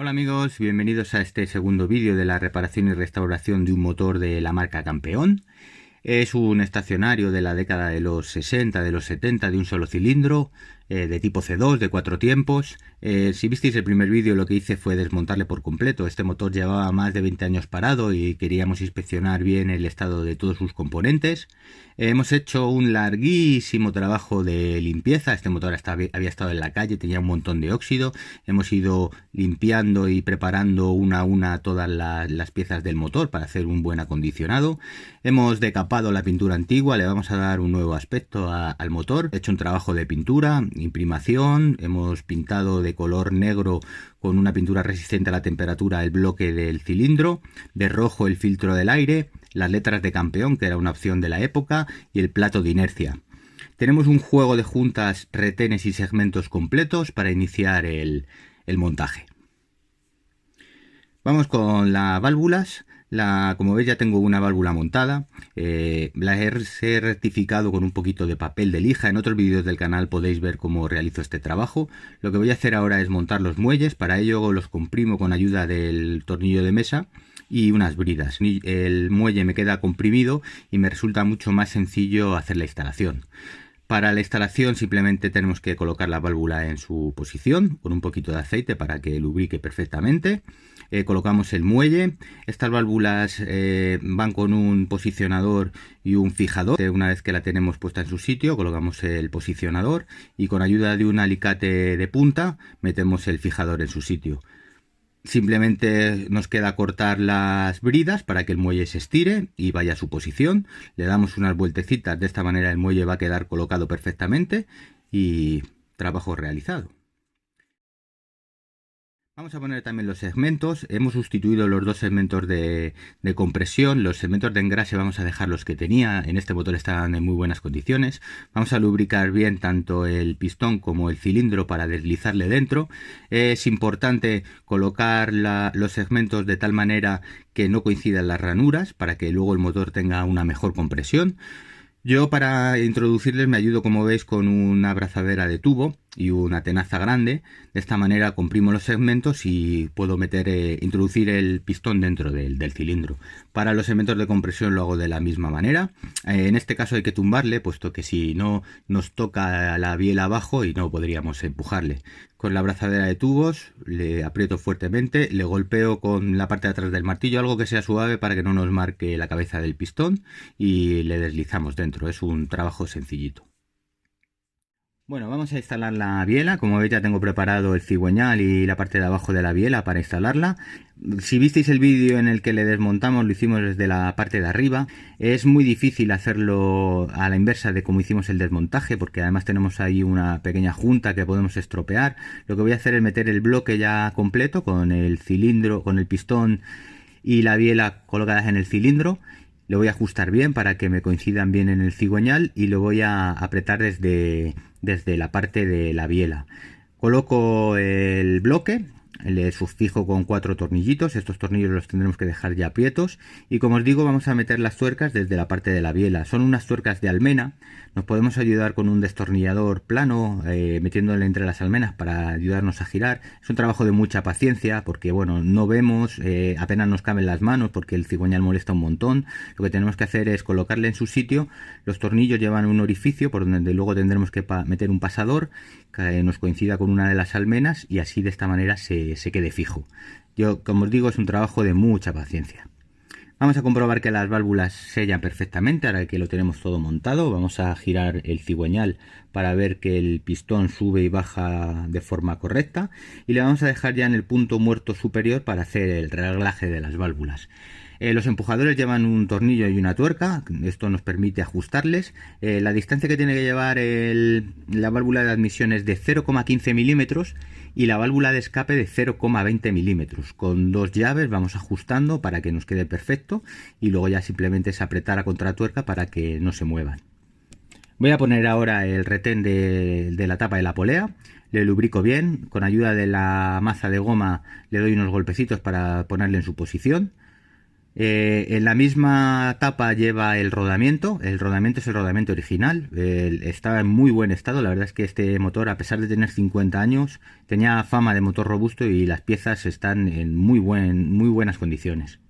Hola amigos, bienvenidos a este segundo vídeo de la reparación y restauración de un motor de la marca Campeón. Es un estacionario de la década de los 60, de los 70, de un solo cilindro, de tipo C2, de 4 tiempos. Si visteis el primer vídeo, lo que hice fue desmontarle por completo. Este motor llevaba más de 20 años parado y queríamos inspeccionar bien el estado de todos sus componentes. Hemos hecho un larguísimo trabajo de limpieza. Este motor había estado en la calle, tenía un montón de óxido. Hemos ido limpiando y preparando una a una todas las piezas del motor para hacer un buen acondicionado. Hemos decapado la pintura antigua, le vamos a dar un nuevo aspecto al motor. He hecho un trabajo de pintura, imprimación, hemos pintado de color negro con una pintura resistente a la temperatura el bloque del cilindro, de rojo el filtro del aire, las letras de Campeón, que era una opción de la época, y el plato de inercia. Tenemos un juego de juntas, retenes y segmentos completos para iniciar el montaje. Vamos con las válvulas. Como veis, ya tengo una válvula montada. La he rectificado con un poquito de papel de lija. En otros vídeos del canal podéis ver cómo realizo este trabajo. Lo que voy a hacer ahora es montar los muelles. Para ello los comprimo con ayuda del tornillo de mesa y unas bridas. El muelle me queda comprimido y me resulta mucho más sencillo hacer la instalación. Para la instalación simplemente tenemos que colocar la válvula en su posición con un poquito de aceite para que lubrique perfectamente. Colocamos el muelle. Estas válvulas van con un posicionador y un fijador. Una vez que la tenemos puesta en su sitio, colocamos el posicionador y con ayuda de un alicate de punta metemos el fijador en su sitio. Simplemente nos queda cortar las bridas para que el muelle se estire y vaya a su posición. Le damos unas vueltecitas, de esta manera el muelle va a quedar colocado perfectamente y trabajo realizado. Vamos a poner también los segmentos. Hemos sustituido los dos segmentos de compresión. Los segmentos de engrase vamos a dejar los que tenía. En este motor están en muy buenas condiciones. Vamos a lubricar bien tanto el pistón como el cilindro para deslizarle dentro. Es importante colocar los segmentos de tal manera que no coincidan las ranuras para que luego el motor tenga una mejor compresión. Yo para introducirles me ayudo, como veis, con una abrazadera de tubo y una tenaza grande. De esta manera comprimo los segmentos y puedo introducir el pistón dentro del cilindro. Para los segmentos de compresión lo hago de la misma manera. En este caso hay que tumbarle, puesto que si no nos toca la biela abajo y no podríamos empujarle. Con la abrazadera de tubos le aprieto fuertemente, le golpeo con la parte de atrás del martillo, algo que sea suave para que no nos marque la cabeza del pistón, y le deslizamos dentro. Es un trabajo sencillito. Bueno, vamos a instalar la biela. Como veis, ya tengo preparado el cigüeñal y la parte de abajo de la biela para instalarla. Si visteis el vídeo en el que le desmontamos, lo hicimos desde la parte de arriba. Es muy difícil hacerlo a la inversa de como hicimos el desmontaje, porque además tenemos ahí una pequeña junta que podemos estropear. Lo que voy a hacer es meter el bloque ya completo con el cilindro, con el pistón y la biela colocadas en el cilindro. Lo voy a ajustar bien para que me coincidan bien en el cigüeñal y lo voy a apretar desde la parte de la biela. Coloco el bloque, le sufijo con 4 tornillitos. Estos tornillos los tendremos que dejar ya aprietos, y como os digo, vamos a meter las tuercas desde la parte de la biela. Son unas tuercas de almena. Nos podemos ayudar con un destornillador plano, metiéndole entre las almenas para ayudarnos a girar. Es un trabajo de mucha paciencia porque, bueno, no vemos, apenas nos caben las manos porque el cigüeñal molesta un montón. Lo que tenemos que hacer es colocarle en su sitio. Los tornillos llevan un orificio por donde luego tendremos que meter un pasador que nos coincida con una de las almenas, y así de esta manera se quede fijo. Yo, como os digo, es un trabajo de mucha paciencia. Vamos a comprobar que las válvulas sellan perfectamente. Ahora que lo tenemos todo montado, vamos a girar el cigüeñal para ver que el pistón sube y baja de forma correcta, y le vamos a dejar ya en el punto muerto superior para hacer el reglaje de las válvulas. Los empujadores llevan un tornillo y una tuerca. Esto nos permite ajustarles. La distancia que tiene que llevar la válvula de admisión es de 0,15 milímetros y la válvula de escape de 0,20 milímetros. Con 2 llaves vamos ajustando para que nos quede perfecto, y luego ya simplemente es apretar a contratuerca para que no se muevan. Voy a poner ahora el retén de la tapa de la polea. Le lubrico bien. Con ayuda de la maza de goma le doy unos golpecitos para ponerle en su posición. En la misma tapa lleva el rodamiento es el rodamiento original, está en muy buen estado, la verdad es que este motor, a pesar de tener 50 años, tenía fama de motor robusto y las piezas están en muy buenas condiciones.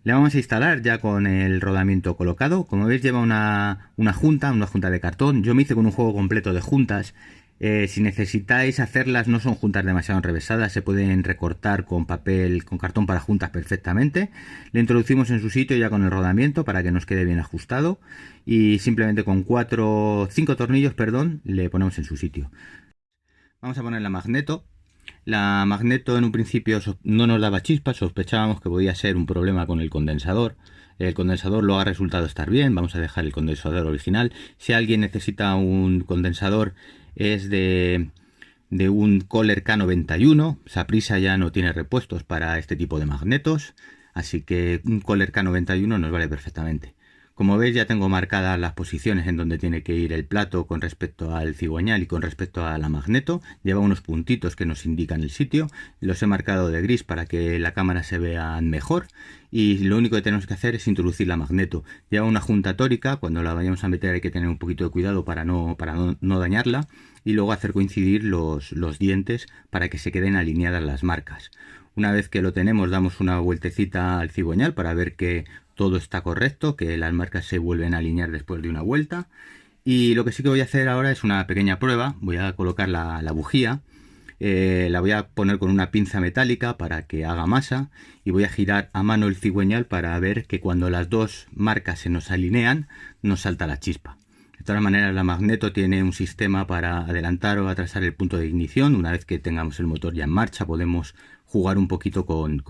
Le vamos a instalar ya con el rodamiento colocado. Como veis lleva una junta de cartón. Yo me hice con un juego completo de juntas. Si necesitáis hacerlas, no son juntas demasiado enrevesadas, se pueden recortar con papel, con cartón para juntas perfectamente. Le introducimos en su sitio ya con el rodamiento para que nos quede bien ajustado y simplemente con 5 tornillos, perdón, le ponemos en su sitio. Vamos a poner la magneto. La magneto en un principio no nos daba chispas, sospechábamos que podía ser un problema con el condensador. El condensador lo ha resultado estar bien, vamos a dejar el condensador original. Si alguien necesita un condensador es de un Kohler K91, Saprissa ya no tiene repuestos para este tipo de magnetos, así que un Kohler K91 nos vale perfectamente. Como veis ya tengo marcadas las posiciones en donde tiene que ir el plato con respecto al cigüeñal y con respecto a la magneto. Lleva unos puntitos que nos indican el sitio. Los he marcado de gris para que la cámara se vea mejor. Y lo único que tenemos que hacer es introducir la magneto. Lleva una junta tórica. Cuando la vayamos a meter hay que tener un poquito de cuidado para no dañarla. Y luego hacer coincidir los dientes para que se queden alineadas las marcas. Una vez que lo tenemos damos una vueltecita al cigüeñal para ver que todo está correcto, que las marcas se vuelven a alinear después de una vuelta. Y lo que sí que voy a hacer ahora es una pequeña prueba. Voy a colocar la bujía, la voy a poner con una pinza metálica para que haga masa y voy a girar a mano el cigüeñal para ver que cuando las dos marcas se nos alinean nos salta la chispa. De todas maneras, la magneto tiene un sistema para adelantar o atrasar el punto de ignición. Una vez que tengamos el motor ya en marcha podemos jugar un poquito con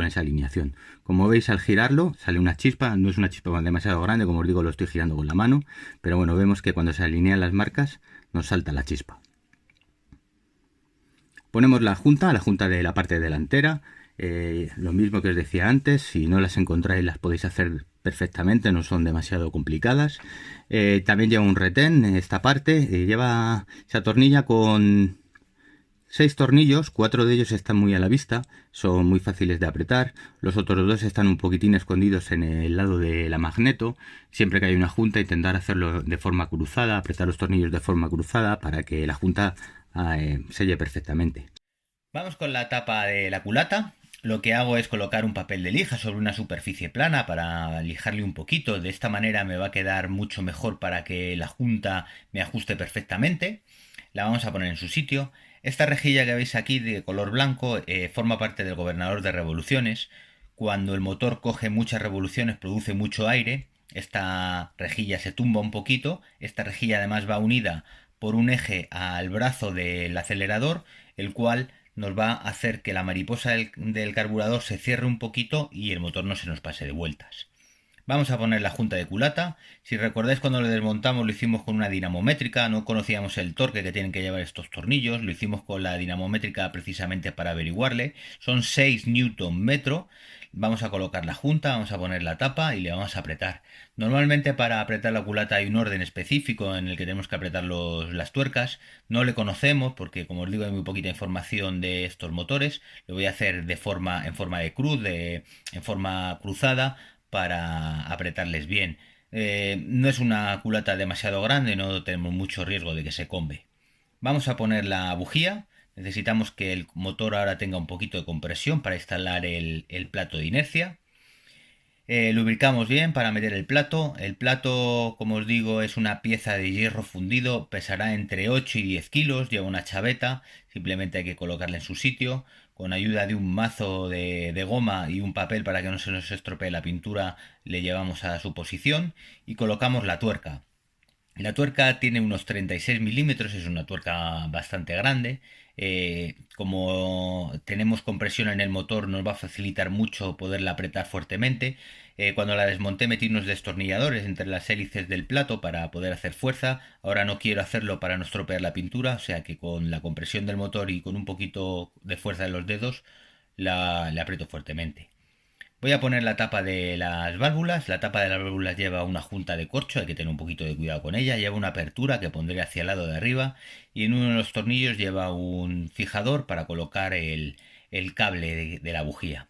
esa alineación. Como veis, al girarlo sale una chispa, no es una chispa demasiado grande, como os digo, lo estoy girando con la mano, pero bueno, vemos que cuando se alinean las marcas nos salta la chispa. Ponemos la junta de la parte delantera, lo mismo que os decía antes, si no las encontráis las podéis hacer perfectamente, no son demasiado complicadas. También lleva un retén en esta parte, se atornilla con 6 tornillos, 4 de ellos están muy a la vista, son muy fáciles de apretar, los otros 2 están un poquitín escondidos en el lado de la magneto. Siempre que hay una junta intentar hacerlo de forma cruzada, apretar los tornillos de forma cruzada para que la junta selle perfectamente. Vamos con la tapa de la culata. Lo que hago es colocar un papel de lija sobre una superficie plana para lijarle un poquito. De esta manera me va a quedar mucho mejor para que la junta me ajuste perfectamente. La vamos a poner en su sitio. Esta rejilla que veis aquí de color blanco forma parte del gobernador de revoluciones. Cuando el motor coge muchas revoluciones, produce mucho aire. Esta rejilla se tumba un poquito. Esta rejilla además va unida por un eje al brazo del acelerador, el cual nos va a hacer que la mariposa del carburador se cierre un poquito y el motor no se nos pase de vueltas. Vamos a poner la junta de culata. Si recordáis, cuando lo desmontamos lo hicimos con una dinamométrica, no conocíamos el torque que tienen que llevar estos tornillos, lo hicimos con la dinamométrica precisamente para averiguarle. Son 6 Newton metro. Vamos a colocar la junta, vamos a poner la tapa y le vamos a apretar. Normalmente para apretar la culata hay un orden específico en el que tenemos que apretar las tuercas. No le conocemos porque, como os digo, hay muy poquita información de estos motores. Lo voy a hacer en forma de cruz, en forma cruzada, para apretarles bien. No es una culata demasiado grande, no tenemos mucho riesgo de que se combe. Vamos a poner la bujía. Necesitamos que el motor ahora tenga un poquito de compresión para instalar el plato de inercia. Lubricamos bien para meter el plato. El plato, como os digo, es una pieza de hierro fundido, pesará entre 8 y 10 kilos, lleva una chaveta, simplemente hay que colocarla en su sitio. Con ayuda de un mazo de goma y un papel para que no se nos estropee la pintura, le llevamos a su posición y colocamos la tuerca. La tuerca tiene unos 36 milímetros, es una tuerca bastante grande. Como tenemos compresión en el motor, nos va a facilitar mucho poderla apretar fuertemente. Cuando la desmonté metí unos destornilladores entre las hélices del plato para poder hacer fuerza. Ahora no quiero hacerlo para no estropear la pintura, o sea que con la compresión del motor y con un poquito de fuerza de los dedos la aprieto fuertemente. Voy a poner la tapa de las válvulas. La tapa de las válvulas lleva una junta de corcho, hay que tener un poquito de cuidado con ella. Lleva una apertura que pondré hacia el lado de arriba y en uno de los tornillos lleva un fijador para colocar el cable de la bujía.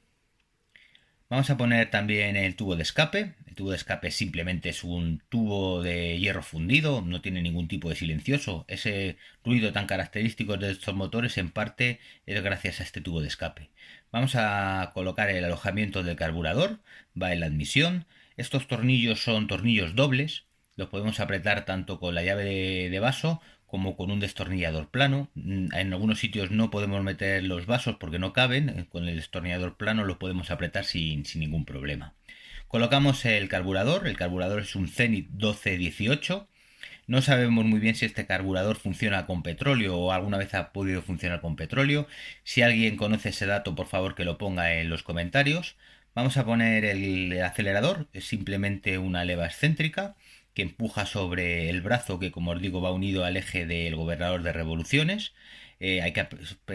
Vamos a poner también el tubo de escape. El tubo de escape simplemente es un tubo de hierro fundido, no tiene ningún tipo de silencioso. Ese ruido tan característico de estos motores en parte es gracias a este tubo de escape. Vamos a colocar el alojamiento del carburador, va en la admisión. Estos tornillos son tornillos dobles, los podemos apretar tanto con la llave de vaso como con un destornillador plano. En algunos sitios no podemos meter los vasos porque no caben, con el destornillador plano lo podemos apretar sin ningún problema. Colocamos el carburador es un Zenith 1218. No sabemos muy bien si este carburador funciona con petróleo o alguna vez ha podido funcionar con petróleo. Si alguien conoce ese dato, por favor que lo ponga en los comentarios. Vamos a poner el acelerador, es simplemente una leva excéntrica que empuja sobre el brazo que, como os digo, va unido al eje del gobernador de revoluciones. Hay que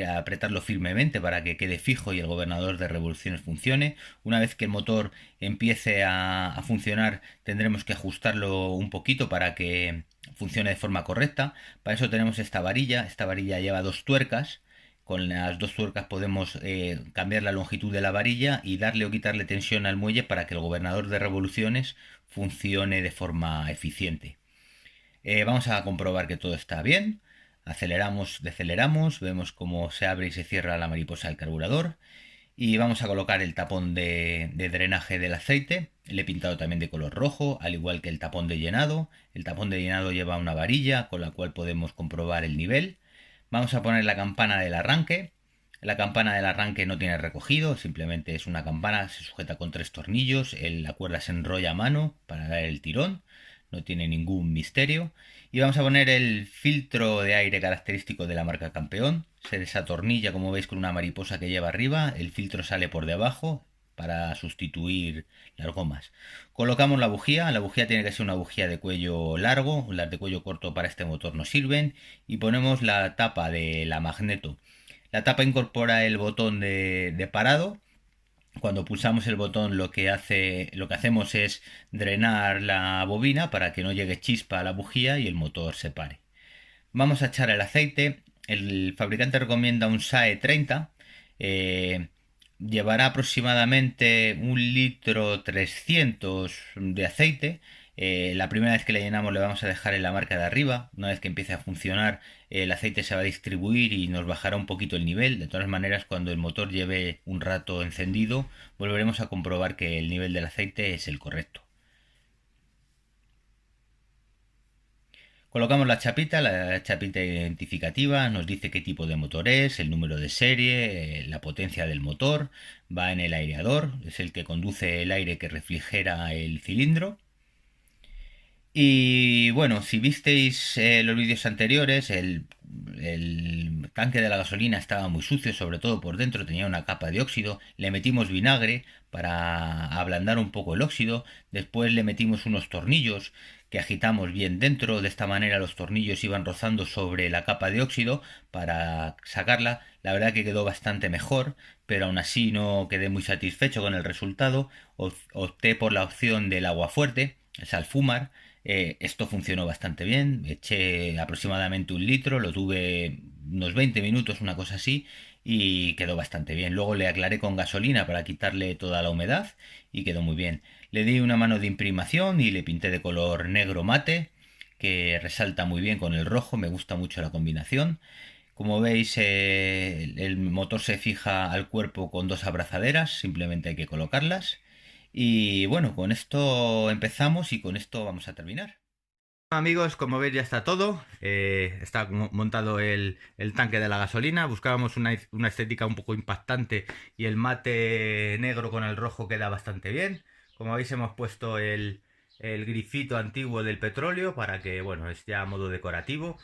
apretarlo firmemente para que quede fijo y el gobernador de revoluciones funcione. Una vez que el motor empiece a funcionar, tendremos que ajustarlo un poquito para que funcione de forma correcta. Para eso tenemos esta varilla. Esta varilla lleva dos tuercas. Con las dos tuercas podemos cambiar la longitud de la varilla y darle o quitarle tensión al muelle para que el gobernador de revoluciones funcione de forma eficiente. Vamos a comprobar que todo está bien. Aceleramos, deceleramos, vemos cómo se abre y se cierra la mariposa del carburador. Y vamos a colocar el tapón de drenaje del aceite. Le he pintado también de color rojo, al igual que el tapón de llenado. El tapón de llenado lleva una varilla con la cual podemos comprobar el nivel. Vamos a poner la campana del arranque. La campana del arranque no tiene recogido, simplemente es una campana, se sujeta con tres tornillos, la cuerda se enrolla a mano para dar el tirón, no tiene ningún misterio. Y vamos a poner el filtro de aire característico de la marca Campeón. Se desatornilla, como veis, con una mariposa que lleva arriba, el filtro sale por debajo para sustituir las gomas. Colocamos la bujía tiene que ser una bujía de cuello largo, las de cuello corto para este motor no sirven, y ponemos la tapa de la magneto. La tapa incorpora el botón de parado. Cuando pulsamos el botón lo que hacemos es drenar la bobina para que no llegue chispa a la bujía y el motor se pare. Vamos a echar el aceite. El fabricante recomienda un SAE 30. Llevará aproximadamente 1,3 litros de aceite. La primera vez que le llenamos le vamos a dejar en la marca de arriba. Una vez que empiece a funcionar, el aceite se va a distribuir y nos bajará un poquito el nivel. De todas maneras, cuando el motor lleve un rato encendido, volveremos a comprobar que el nivel del aceite es el correcto. Colocamos la chapita identificativa nos dice qué tipo de motor es, el número de serie, la potencia del motor, va en el aireador, es el que conduce el aire que refrigera el cilindro. Y bueno, si visteis los vídeos anteriores, el tanque de la gasolina estaba muy sucio, sobre todo por dentro, tenía una capa de óxido. Le metimos vinagre para ablandar un poco el óxido. Después le metimos unos tornillos que agitamos bien dentro. De esta manera los tornillos iban rozando sobre la capa de óxido para sacarla. La verdad que quedó bastante mejor, pero aún así no quedé muy satisfecho con el resultado. Opté por la opción del agua fuerte, el Salfumar. Esto funcionó bastante bien, eché aproximadamente 1 litro, lo tuve unos 20 minutos, una cosa así, y quedó bastante bien. Luego le aclaré con gasolina para quitarle toda la humedad y quedó muy bien. Le di una mano de imprimación y le pinté de color negro mate, que resalta muy bien con el rojo, me gusta mucho la combinación. Como veis, el motor se fija al cuerpo con dos abrazaderas, simplemente hay que colocarlas. Y bueno, con esto empezamos y con esto vamos a terminar. Amigos, como veis ya está todo, está montado el tanque de la gasolina. Buscábamos una estética un poco impactante y el mate negro con el rojo queda bastante bien. Como veis hemos puesto el grifito antiguo del petróleo para que, bueno, es ya a modo decorativo.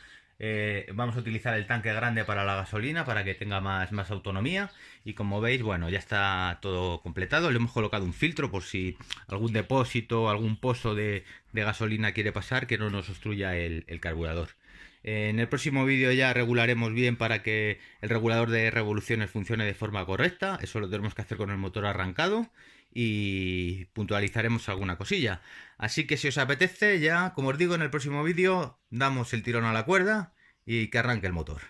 Vamos a utilizar el tanque grande para la gasolina para que tenga más autonomía. Y como veis, bueno, ya está todo completado. Le hemos colocado un filtro por si algún depósito, algún pozo de gasolina quiere pasar, que no nos obstruya el carburador. En el próximo vídeo ya regularemos bien para que el regulador de revoluciones funcione de forma correcta. Eso lo tenemos que hacer con el motor arrancado y puntualizaremos alguna cosilla. Así que si os apetece, ya, como os digo, en el próximo vídeo damos el tirón a la cuerda y que arranque el motor.